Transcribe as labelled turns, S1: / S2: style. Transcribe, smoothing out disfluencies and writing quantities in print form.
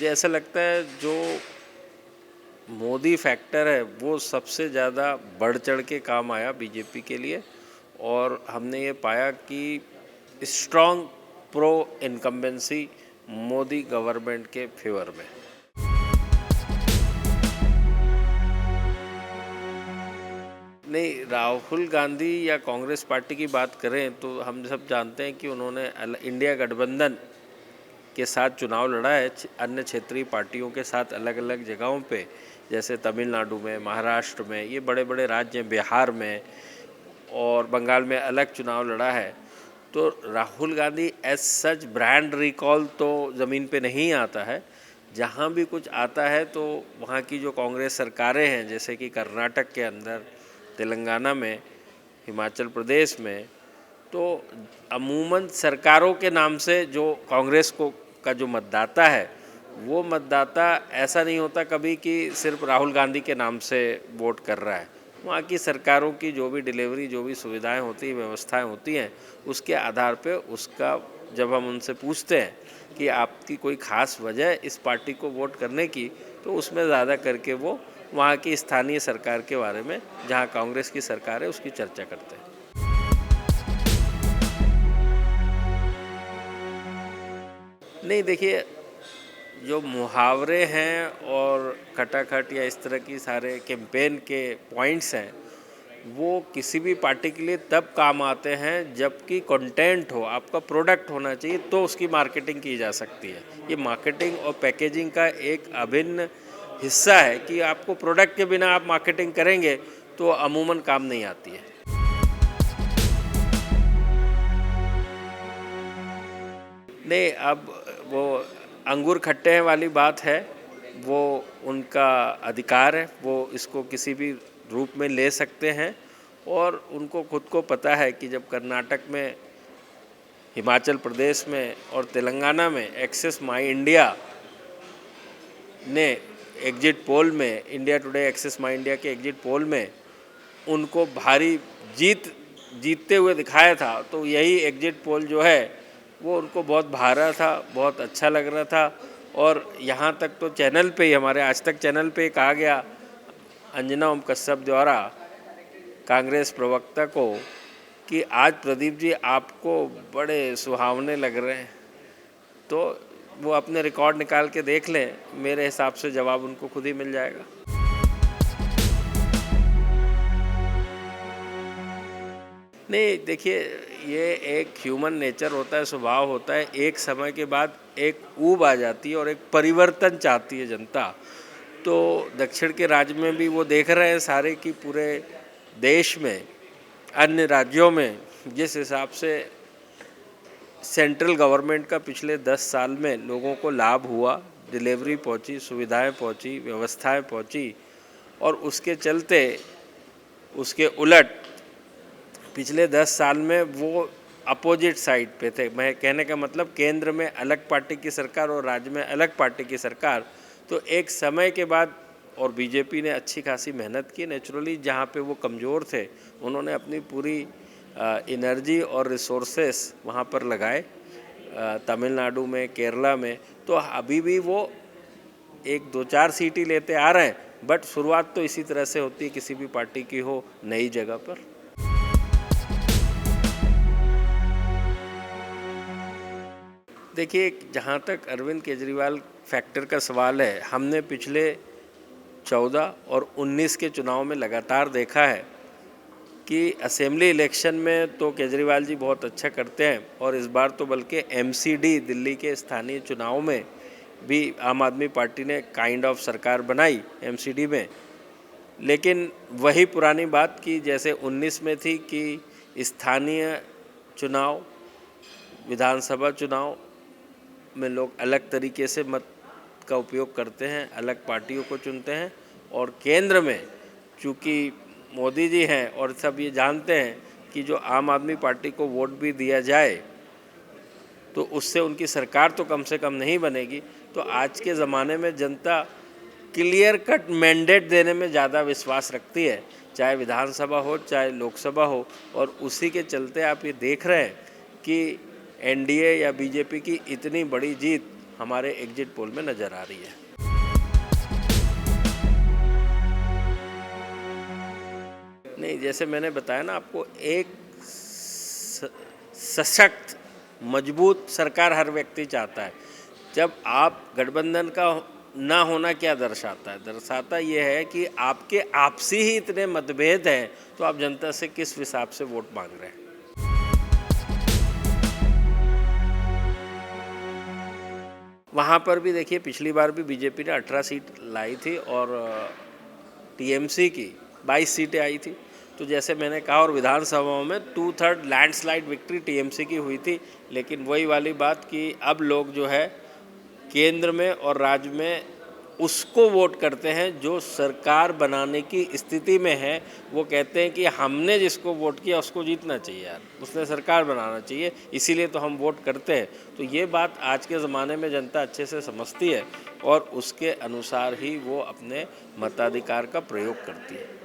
S1: मुझे ऐसा लगता है जो मोदी फैक्टर है वो सबसे ज़्यादा बढ़ चढ़ के काम आया बीजेपी के लिए। और हमने ये पाया कि strong pro incumbency Modi government के फेवर में। नहीं, राहुल गांधी या कांग्रेस पार्टी की बात करें तो हम सब जानते हैं कि उन्होंने इंडिया गठबंधन के साथ चुनाव लड़ा है अन्य क्षेत्रीय पार्टियों के साथ अलग अलग जगहों पे, जैसे तमिलनाडु में, महाराष्ट्र में, ये बड़े बड़े राज्य, बिहार में और बंगाल में अलग चुनाव लड़ा है। तो Rahul Gandhi as such brand recall तो ज़मीन पे नहीं आता है। जहाँ भी कुछ आता है तो वहाँ की जो कांग्रेस सरकारें हैं, जैसे कि कर्नाटक के अंदर, तेलंगाना में, हिमाचल प्रदेश में, तो अमूमन सरकारों के नाम से जो कांग्रेस को का जो मतदाता है, वो मतदाता ऐसा नहीं होता कभी कि सिर्फ राहुल गांधी के नाम से वोट कर रहा है। वहाँ की सरकारों की जो भी डिलीवरी, जो भी सुविधाएं होती हैं, व्यवस्थाएं होती हैं, उसके आधार पे उसका जब हम उनसे पूछते हैं कि आपकी कोई ख़ास वजह है इस पार्टी को वोट करने की, तो उसमें ज़्यादा करके वो वहाँ की स्थानीय सरकार के बारे में, जहाँ कांग्रेस की सरकार है, उसकी चर्चा करते हैं। नहीं, देखिए, जो मुहावरे हैं और खटाखट या इस तरह की सारे कैंपेन के पॉइंट्स हैं, वो किसी भी पार्टी के लिए तब काम आते हैं जबकि कंटेंट हो, आपका प्रोडक्ट होना चाहिए, तो उसकी मार्केटिंग की जा सकती है। ये मार्केटिंग और पैकेजिंग का एक अभिन्न हिस्सा है कि आपको प्रोडक्ट के बिना आप मार्केटिंग करेंगे तो अमूमन काम नहीं आती है। नहीं, अब वो अंगूर खट्टे हैं वाली बात है, वो उनका अधिकार है, वो इसको किसी भी रूप में ले सकते हैं। और उनको खुद को पता है कि जब कर्नाटक में, हिमाचल प्रदेश में और तेलंगाना में एक्सेस माई इंडिया ने एग्जिट पोल में, इंडिया टुडे एक्सेस माई इंडिया के एग्जिट पोल में उनको भारी जीतते हुए दिखाया था, तो यही एग्जिट पोल जो है वो उनको बहुत भा रहा था, बहुत अच्छा लग रहा था। और यहाँ तक तो चैनल पे ही, हमारे आज तक चैनल पे कहा गया अंजना ओम कश्यप द्वारा कांग्रेस प्रवक्ता को कि आज प्रदीप जी आपको बड़े सुहावने लग रहे हैं। तो वो अपने रिकॉर्ड निकाल के देख लें, मेरे हिसाब से जवाब उनको खुद ही मिल जाएगा। नहीं, देखिए, ये एक ह्यूमन नेचर होता है, स्वभाव होता है। एक समय के बाद एक ऊब आ जाती है और एक परिवर्तन चाहती है जनता। तो दक्षिण के राज्य में भी वो देख रहे हैं सारे कि पूरे देश में, अन्य राज्यों में जिस हिसाब से सेंट्रल गवर्नमेंट का पिछले 10 साल में लोगों को लाभ हुआ, डिलीवरी पहुंची, सुविधाएं पहुंची, व्यवस्थाएं पहुंची, और उसके चलते उसके उलट पिछले 10 साल में वो अपोजिट साइड पे थे। मैं कहने का मतलब, केंद्र में अलग पार्टी की सरकार और राज्य में अलग पार्टी की सरकार। तो एक समय के बाद, और बीजेपी ने अच्छी खासी मेहनत की, नेचुरली जहाँ पे वो कमज़ोर थे उन्होंने अपनी पूरी एनर्जी और रिसोर्सेस वहाँ पर लगाए, तमिलनाडु में, केरला में। तो अभी भी वो 1-2-4 सीट ही लेते आ रहे हैं, बट शुरुआत तो इसी तरह से होती है किसी भी पार्टी की हो नई जगह पर। देखिए, जहाँ तक अरविंद केजरीवाल फैक्टर का सवाल है, हमने पिछले 14 और 19 के चुनाव में लगातार देखा है कि असेंबली इलेक्शन में तो केजरीवाल जी बहुत अच्छा करते हैं, और इस बार तो बल्कि एमसीडी, दिल्ली के स्थानीय चुनाव में भी आम आदमी पार्टी ने काइंड ऑफ सरकार बनाई एमसीडी में। लेकिन वही पुरानी बात कि जैसे 19 में थी कि स्थानीय चुनाव, विधानसभा चुनाव में लोग अलग तरीके से मत का उपयोग करते हैं, अलग पार्टियों को चुनते हैं। और केंद्र में चूँकि मोदी जी हैं और सब ये जानते हैं कि जो आम आदमी पार्टी को वोट भी दिया जाए तो उससे उनकी सरकार तो कम से कम नहीं बनेगी। तो आज के ज़माने में जनता क्लियर कट मैंडेट देने में ज़्यादा विश्वास रखती है, चाहे विधानसभा हो चाहे लोकसभा हो। और उसी के चलते आप ये देख रहे हैं कि एनडीए या बीजेपी की इतनी बड़ी जीत हमारे एग्जिट पोल में नज़र आ रही है। नहीं, जैसे मैंने बताया ना आपको, एक सशक्त मजबूत सरकार हर व्यक्ति चाहता है। जब आप गठबंधन का ना होना क्या दर्शाता है? दर्शाता ये है कि आपके आपसी ही इतने मतभेद हैं, तो आप जनता से किस हिसाब से वोट मांग रहे हैं। वहाँ पर भी देखिए, पिछली बार भी बीजेपी ने 18 सीट लाई थी और टीएमसी की 22 सीटें आई थी। तो जैसे मैंने कहा, और विधानसभाओं में 2/3 लैंडस्लाइड विक्ट्री टीएमसी की हुई थी। लेकिन वही वाली बात कि अब लोग जो है केंद्र में और राज्य में उसको वोट करते हैं जो सरकार बनाने की स्थिति में है। वो कहते हैं कि हमने जिसको वोट किया उसको जीतना चाहिए यार, उसने सरकार बनाना चाहिए, इसीलिए तो हम वोट करते हैं। तो ये बात आज के ज़माने में जनता अच्छे से समझती है और उसके अनुसार ही वो अपने मताधिकार का प्रयोग करती है।